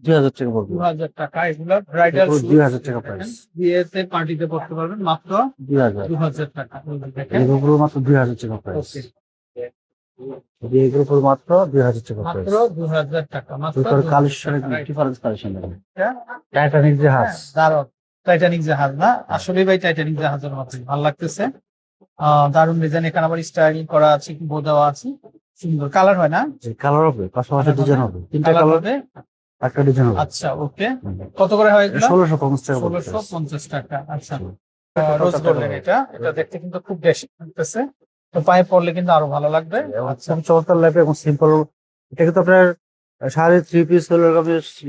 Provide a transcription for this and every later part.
2000 টাকা পড়বে। 2000 টাকা। এগুলা ব্রাইডাল শুজ, 2000 টাকা প্রাইস। বিয়েতে পার্টিতে পড়তে পারবেন মাত্র 2000। 2000 টাকা। দেখেন এগুলোর উপর মাত্র 2000 টাকা প্রাইস। ওকে, এগুলোর উপর মাত্র 2000 টাকা মাত্র প্রাইস। 2000 টাকা, মাত্র ভিতরে 2000 কালেকশনের টাকা। ডিফারেন্স কালেকশন দেখেন। হ্যাঁ, টাইটানিক জাহাজ। দারুণ। টাইটানিক জাহাজ না, আসলে ভাই টাইটানিক জাহাজের মতো ভালো লাগতেছে। দারুণ ডিজাইন, এখানে আবার স্টাইলিং করা আছে, কি দেওয়া আছে, সুন্দর কালার হয় না? যে কালার হবে, পাশাপাশি ডিজাইন হবে, তিনটা কালার কালার, হবে। একটা ডিজাইন হবে। আচ্ছা ওকে, কত করে হয় এগুলো? 1650 টাকা পড়বে। 1650 টাকা। আচ্ছা, রোজ গোল্ডেন, এটা এটা দেখতে কিন্তু খুব বেশি লাগতেছে, তো পায়ে পরলে কিন্তু আরো ভালো লাগবে। আচ্ছা, খুব চমৎকার লাগবে এবং সিম্পল। এটা কিন্তু আপনার শাড়ি 3 পিস হলো,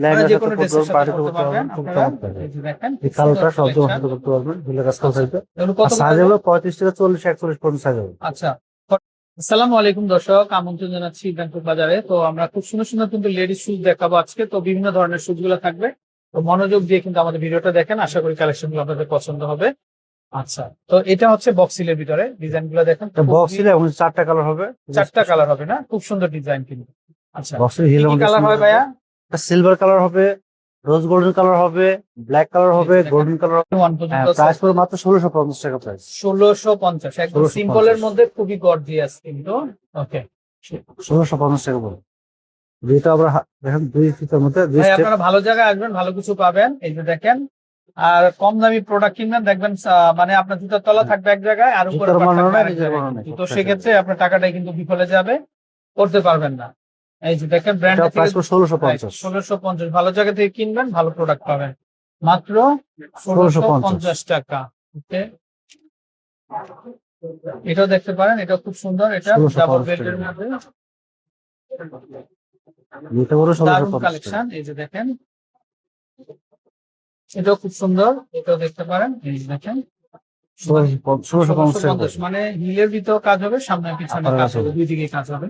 লেহেঙ্গার যে সাথে কোনো পরতে ড্রেসের পারবেন, সাথে পার্টিতে করতে করতে পারবেন পারবেন, খুব আপনারা। চমৎকার। এই যে দেখেন, এই খুব কালোটা সুন্দর সব জন্য collection। সাথে করতে পারবেন, ঢিলে কাজ করা থাকবে। এগুলো আর কত সাইজ করে? হলো 35 থেকে 40 41 পর্যন্ত সাইজ হবে। আচ্ছা, আসসালামু আলাইকুম দর্শক, আমন্ত্রণ জানাচ্ছি ব্যাংকক বাজারে। তো আমরা খুব সুন্দর সুন্দর কিন্তু লেডিস শুজ দেখাবো আজকে, তো বিভিন্ন ধরনের শুজ গুলো থাকবে। তো মনোযোগ দিয়ে কিন্তু আমাদের ভিডিওটা দেখেন, আশা করি কালেকশন গুলো আপনাদের পছন্দ হবে। আচ্ছা, তো এটা হচ্ছে বক্সিলের ভিতরে, ডিজাইন গুলো দেখেন, বক্স হিল এবং 4টা কালার হবে। 4টা কালার হবে না? খুব সুন্দর ডিজাইন কিন্তু। আচ্ছা, বক্সের কি হিল কি কালার হয় ভাইয়া? সিলভার কালার হবে, রোজ গোল্ডেন কালার হবে, ব্ল্যাক কালার হবে, গোল্ডেন কালার। ওয়ান পর্যন্ত প্রাইস পড়বে মাত্র 1650 টাকা প্রাইস। 1650, একদম 1650 সিম্পলের মধ্যে খুবই গর্জিয়াস কিন্তু। ওকে 1650 টাকা পড়বে। যেটা আবার দেখেন 2 ফিটের মধ্যে 2 ভাই, স্টেপ। আপনারা ভালো জায়গায় আসবেন, ভালো কিছু পাবেন। এই যে দেখেন, আর কম দামি প্রোডাক্ট কিনবেন, দেখবেন মানে আপনার জুতার তলা থাকবে এক জায়গায় আর উপরে জুতার মান থাকবে না, আরেক নিজের জায়গায়, মান না, তো সেক্ষেত্রে আপনার টাকাটাই কিন্তু বিফলে যাবে, করতে পারবেন না। এই যে দেখেন, ব্র্যান্ড এটা প্রাইস পড়বে 1650। 1650, ভালো জায়গা থেকে কিনবেন, ভালো প্রোডাক্ট পাবেন, মাত্র 1650 1650 টাকা। ওকে, এটাও দেখতে পারেন, এটা খুব সুন্দর, এটা 1650 ডাবল বেল্টের টাকা। মধ্যে যেটা বড় দারুণ 1650 টাকা। কালেকশন। এই যে দেখেন, এটাও খুব সুন্দর, এটাও দেখতে পারেন। এই যে দেখেন, 1650 টাকা 1650, মানে হিলের ভিতর কাজ হবে, সামনে পিছনে আপনার কাজ কাছে হবে, দুই দিকে কাজ হবে।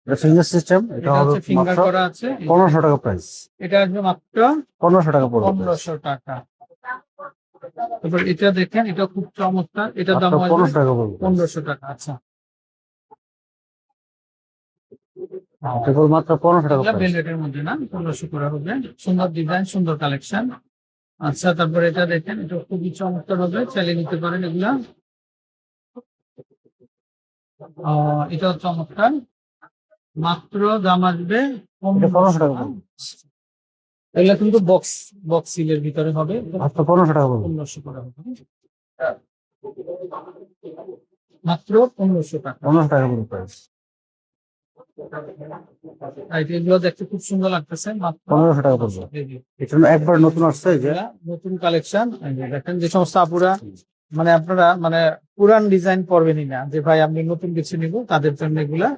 এটা ফিঙ্গার সিস্টেম, এটা এটা হবে হচ্ছে ফিঙ্গার মাত্র করা আছে। 1500 টাকা প্রাইস। এটা আসবে মাত্র 1500 টাকা পড়বে। 1500 টাকা। তারপর এটা দেখেন, এটা খুব চমৎকার, এটার দাম মাত্র আসবে 1500 টাকা পড়বে। 1500 টাকা। আচ্ছা, এটা পড়বে মাত্র 1500 টাকা এগুলা প্রাইস। বেলভেটের মধ্যে না, 1500 করে হবে। সুন্দর ডিজাইন, সুন্দর কালেকশন। আচ্ছা, তারপর এটা দেখেন, এটা খুবই চমৎকার হবে, চালিয়ে নিতে পারেন এগুলা। এটাও চমৎকার, মাত্র দাম আসবে এটা 1500 টাকা 1500 টাকা। পড়বে। এগুলা কিন্তু বক্স বক্স সিলের ভিতরে হবে, মাত্র 1500 টাকা পড়বে। 1500 করে হবে, মাত্র 1500 টাকা। 1500 টাকা পড়বে প্রাইস। আর এগুলো দেখতে খুব সুন্দর লাগতেছে, মাত্র 1500 টাকা পড়বে। এটা একবার নতুন আসছে, এই যে এগুলা নতুন কালেকশন। দেখেন, যে সমস্ত আপুরা মানে আপনারা মানে পুরান ডিজাইন পরবেনই না, যে ভাই আমি নতুন কিছু নিব, তাদের জন্য এগুলা।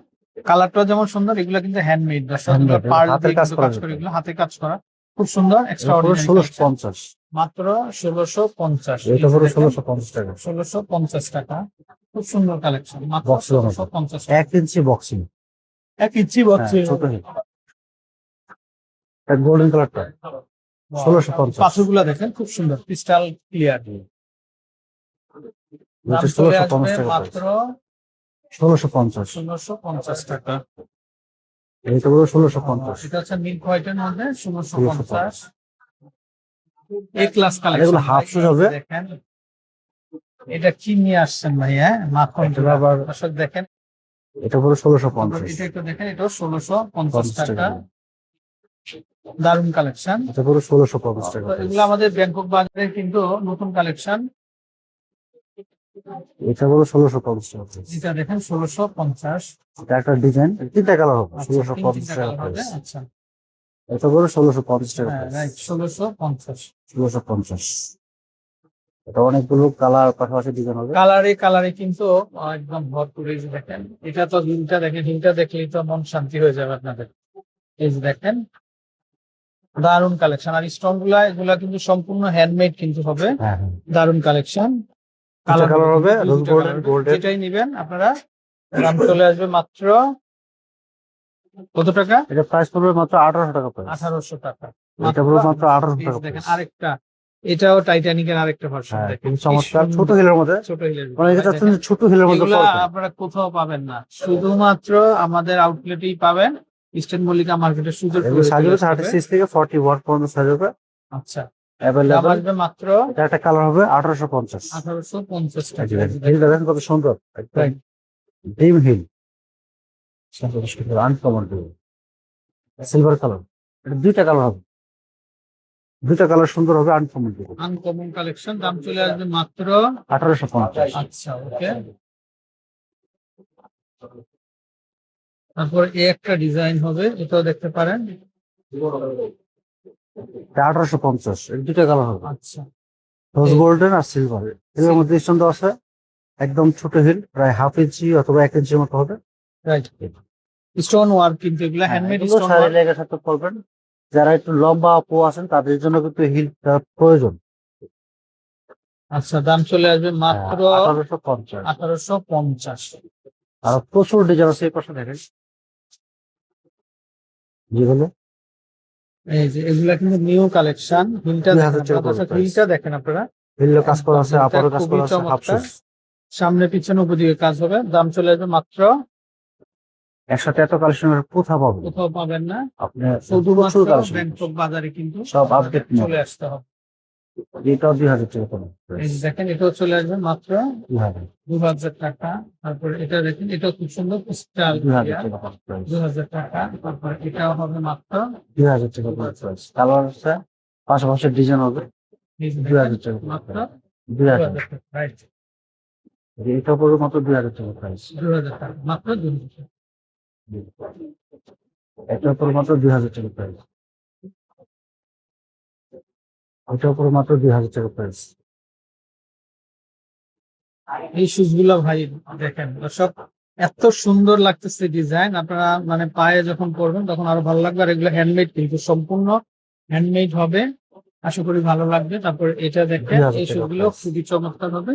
কালারটা যেমন সুন্দর, এগুলা কিন্তু হ্যান্ডমেড, Handmade, পার্ল হাতের দিয়ে কাজ কিন্তু করা কাজ করে, যেটা। এগুলো হাতে কাজ করা, খুব সুন্দর, এটা এক্সট্রা পড়বে অর্ডিনারি, 1650। মাত্র 1650। এটা পড়বে 1650 টাকা। 1650 টাকা, খুব সুন্দর কালেকশন, মাত্র বক্সের মধ্যে 1650 1 ইঞ্চি বক্সিং। 1 ইঞ্চি বক্স। ছোট হিল, এটা গোল্ডেন কালারটা 1650। পাথরগুলা দেখেন, খুব সুন্দর, ক্রিস্টাল ক্লিয়ার। দাম এটা চলে আসবে 1650 টাকা প্রাইস। মাত্র 1650। 1650 টাকা। এটা পড়বে 1650। এটা হচ্ছে মিল্ক হোয়াইটের মধ্যে 1650, এ ক্লাস আর কালেকশন। এগুলো হাফ শুজ হবে। দেখেন, এটা কি নিয়ে আসছেন ভাই? হ্যাঁ, মাখন এটা আবার দর্শক দেখেন, এটা পড়বে 1650। এটা একটু দেখেন, এটাও 1650 50 টাকা। টাকা। দারুণ কালেকশন। এটা পড়বে 1650 টাকা তো প্রাইস। এগুলো আমাদের ব্যাংকক বাজারে কিন্তু নতুন কালেকশন। এটা পড়বে 1650 টাকা প্রাইস। এটা দেখেন 1650। এটা একটা ডিজাইন, তিনটা কালার হবে, আচ্ছা, 1650 তিনটা টাকা কালার হবে। প্রাইস। আচ্ছা, এটা পড়বে 1650 টাকা হ্যাঁ প্রাইস। রাইট, 1650। 1650। এটা অনেকগুলো কালার পাশাপাশি ডিজাইন হবে। কালারে কালারে কিন্তু একদম ভরপুর। এই যে দেখেন, এটা তো হিলটা দেখেন, হিলটা দেখলেই তো মন শান্তি হয়ে যাবে আপনাদের। এই যে দেখেন, দারুণ কালেকশন। আর স্টোন গুলা, এগুলা কিন্তু সম্পূর্ণ হ্যান্ডমেড কিন্তু হবে, হ্যাঁ হ্যাঁ। দারুণ কালেকশন। কালার হবে, রোজ গোল্ডেন, গোল্ডেন। যেটাই নিবেন আপনারা, দাম চলে আসবে মাত্র কত টাকা? এটা প্রাইস পড়বে মাত্র 1800 টাকা প্রাইস। 1800 টাকা। এটা পড়বে মাত্র 1800 টাকা দেখেন প্রাইস। আরেকটা, এটাও টাইটানিকের আরেকটা ভার্সন হ্যাঁ, দেখেন, খুব কি চমৎকার, ছোট সুন্দর। হিলের মধ্যে। ছোট হিলের অনেকে ভিতরে চাচ্ছেন যে দেখেন, ছোট হিলের মধ্যে এগুলা পরবেন। আপনারা কোথাও পাবেন না, শুধুমাত্র আমাদের আউটলেটেই পাবেন। ইস্টার্ন মল্লিকা মার্কেটের সুযোগ এগুলো সাইজ হবে 36 থেকে 41 পর্যন্ত সাইজ হবে আচ্ছা, দাম অ্যাভেলেবল। আসবে মাত্র এটা একটা কালার হবে 1850। 1850 টাকা। হিলটা দেখেন কত সুন্দর, একদম Right. ডিম হিল, আনকমন সিলভার কালার। এটা দুইটা কালার হবে, দুইটা কালার সুন্দর হবে, আনকমন আনকমন কালেকশন, দাম চলে আসবে মাত্র 1850। আচ্ছা ওকে। তারপর এই একটা ডিজাইন হবে, এটাও দেখতে পারেন। 1850, এর দুইটা কালার হবে, আচ্ছা রোজ গোল্ডেন আর সিলভার। এর মধ্যে স্টোন আছে, একদম ছোট হিল, প্রায় হাফ ইঞ্চি অথবা 1 ইঞ্চির মতো হবে। রাইট, স্টোন ওয়ার্ক কিন্তু এগুলা হ্যান্ডমেড এগুলো স্টোন শাড়ি ওয়ার্ক। লেগে সাথে পরবেন, যারা একটু লম্বা আপু আছেন তাদের জন্য কিন্তু হিল প্রয়োজন। আচ্ছা, দাম চলে আসবে মাত্র 1850। 1850। আর প্রচুর ডিজাইন আছে, এই পাশে দেখেন যেগুলো এই যে এগুলা কিন্তু নিউ কালেকশন। হিলটা 2000 দেখেন টাকা আপনারা, করে হিলটা দেখেন আপনারা, হিলের কাজ করা আছে, হিলটা আপারও কাজ খুবই করা আছে, হাফ চমৎকার। শুজ। সামনে পিছনে উপদিকে কাজ হবে, দাম চলে আসবে মাত্র, একসাথে এত কালেকশনের কোথাও পাবেন না। কোথাও পাবেন না, আপনি শুধুমাত্র প্রচুর কালেকশন, ব্যাংকক বাজারে কিন্তু সব আপডেট চলে আসতে হবে। এটাও 2000 টাকা করে এই যে দেখেন, এটাও চলে আসবে মাত্র 2000 2000 টাকা। তারপর এটা দেখেন, এটাও খুব সুন্দর ক্রিস্টাল 2000 টাকা প্রাইস। 2000 টাকা। তারপর এটাও হবে মাত্র 2000 টাকা প্রাইস। কালার আছে, পাশাপাশি ডিজাইন হবে, এই যে 2000 দেখেন, টাকা মাত্র 2000 2000 টাকা। রাইট, এটা পড়বে মাত্র 2000 টাকা প্রাইস। 2000 টাকা, মাত্র 2000 টাকা। এটা পড়বে মাত্র 2000 টাকা প্রাইস। এটা পড়বে মাত্র 2000 টাকা প্রাইস। এই শুজ গুলা ভাই দেখেন দর্শক, এত সুন্দর লাগতেছে ডিজাইন, আপনারা মানে পায়ে যখন পরবেন তখন আরো ভালো লাগবে। আর এগুলো হ্যান্ডমেড, কিন্তু সম্পূর্ণ হ্যান্ডমেড হবে, আশা করি ভালো লাগবে। তারপর এটা দেখেন, 2000 এই টাকা শুজ গুলো price। খুবই চমৎকার হবে।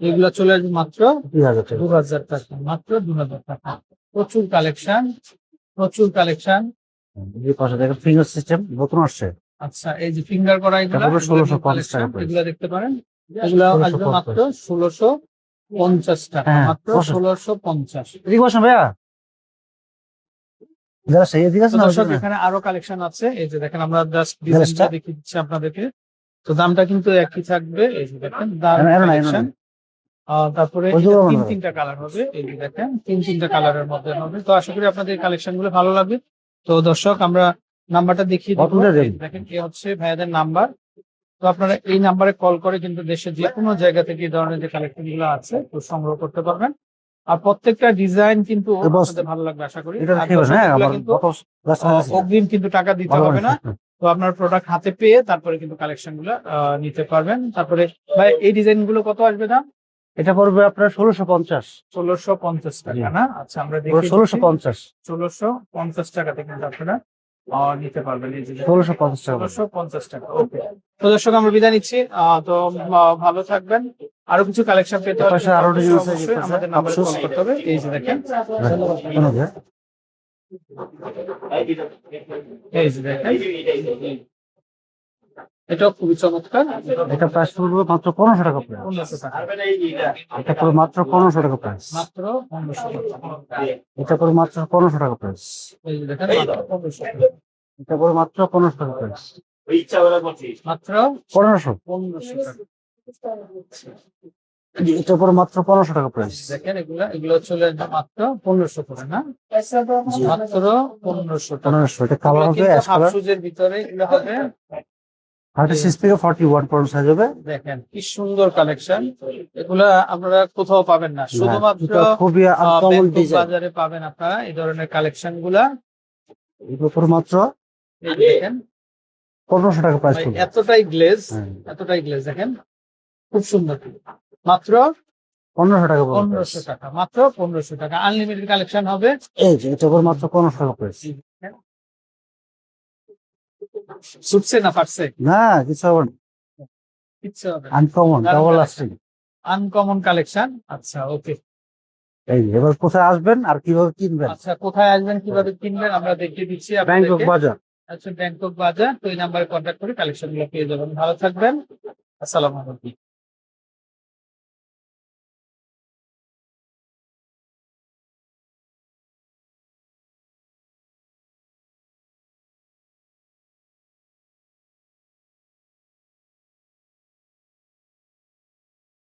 এগুলা চলে আসবে মাত্র 2000 টাকা। 2000 টাকা, মাত্র 2000 টাকা। প্রচুর কালেকশন, প্রচুর কালেকশন। এই পাশে দেখেন ফিঙ্গার সিস্টেম নতুন আসছে। আচ্ছা, এই যে ফিঙ্গার করা এগুলা, তারপরে এগুলা new 1650 collection, টাকা price। এগুলা দেখতে পারেন। এগুলা আসবে 1650 মাত্র 1650 টাকা, হ্যাঁ, মাত্র বসেন। 1650। এদিকে বসেন ভাইয়া, যারা সেই এদিকে আছে তো না দর্শক, ওদিকে না। এখানে আরো কালেকশন আছে। এই যে দেখেন, আমরা জাস্ট Dress-টা? ডিজাইনটা দেখিয়ে দিচ্ছি আপনাদেরকে। তো দামটা কিন্তু একই থাকবে। এই যে দেখেন, দারুণ এনো না, এনো কালেকশন। না। তারপরে ওই যে এটা বলো না। তিনটা কালার হবে। এই যে দেখেন, তিনটা কালারের মধ্যে হবে। তো আশা করি আপনাদের কালেকশন গুলো ভালো লাগবে। তো দর্শক, আমরা নাম্বারটা দেখিয়ে দিব। কতটা দেন? এই দেখেন, এ হচ্ছে ভাইয়াদের নাম্বার। তো আপনারা এই নাম্বারে কল করে কিন্তু দেশের যে কোনো জায়গা থেকে এই ধরনের যে কালেকশন গুলো আছে তো সংগ্রহ করতে পারবেন। আর প্রত্যেকটা ডিজাইন কিন্তু এ বস, আপনাদের ভালো লাগবে আশা করি। এটা আর খেয়ে বসেন, দর্শক, হ্যাঁ, এগুলা আমার কিন্তু কত last আছে। অগ্রিম কিন্তু টাকা দিতে ভালো হবে না। মানে। তো আপনার প্রোডাক্ট হাতে পেয়ে তারপরে কিন্তু কালেকশন গুলো নিতে পারবেন। তারপরে ভাই, এই ডিজাইন গুলো কত আসবে দাম? এটা পড়বে আপনার 1650। 1650 টাকা জি। না? আচ্ছা, আমরা পুরো দেখে 1650। 1650 টাকাতে কিন্তু আপনারা নিতে পারবেন। এই যে 1650 টাকা। 1650 টাকা। ওকে, তো দর্শক, আমরা বিদায় নিচ্ছি। তো ভালো থাকবেন। আরো কিছু কালেকশন পেতে হলে পাশে আরো ডিজাইন আছে, অবশ্যই আমাদের নাম্বারে কল করতে হবে। এই যে দেখেন, ধন্যবাদ। এই যে দেখেন, এটাও খুবই চমৎকার। এটা প্রাইস পড়বে মাত্র 1500 টাকা প্রাইস। 1500 টাকা, এটা পড়বে মাত্র 1500 টাকা প্রাইস। মাত্র 1500 টাকা। এটা পড়বে মাত্র 1500 টাকা প্রাইস। এই যে দেখেন, মাত্র 1500 টাকা, এটা পড়বে মাত্র 1500 টাকা প্রাইস। মাত্র 1500। 1500 টাকা। এটা পড়বে মাত্র 1500 টাকা প্রাইস। দেখেন, এগুলো চলে আসবে মাত্র 1500 করে না? মাত্র 1500 টাকা। 1500। এটা কালার হবে অ্যাশ হাফ কালার, শুজের ভিতরে এগুলো হবে। 36 থেকে 41 পর্যন্ত সাইজ হবে। দেখেন কি সুন্দর কালেকশন, এগুলা আপনারা কোথাও পাবেন না, শুধুমাত্র এটা খুবই আনকমন ব্যাংকক ডিজাইন। বাজারে পাবেন আপনারা এই ধরনের কালেকশন গুলা। এগুলো পড়বে মাত্র এই যে দেখেন 1500 টাকা প্রাইস ভাই, পড়বে। এতটাই গ্লেজ, হ্যাঁ। এতটাই গ্লেজ, দেখেন খুব সুন্দর। মাত্র 1500 টাকা পড়বে। 1500 টাকা, মাত্র 1500 টাকা। আনলিমিটেড কালেকশন হবে। এই যে এটা পড়বে মাত্র 1500 টাকা প্রাইস। ছুটছে না পারছে? না, কিছু হবে না। কিচ্ছু হবে না। আনকমন দারুণ double collection। Lasting. Uncommon collection. আচ্ছা ওকে, এই যে এবার কোথায় আসবেন আর কিভাবে কিনবেন? আচ্ছা কোথায় আসবেন, কিভাবে কিনবেন আমরা দেখিয়ে দিচ্ছি ব্যাংকক আপনাদেরকে। বাজার। আচ্ছা, ব্যাংকক বাজার। তো এই নাম্বারে কন্ট্যাক্ট করে কালেকশন গুলো পেয়ে যাবেন। ভালো থাকবেন, আসসালামু আলাইকুম।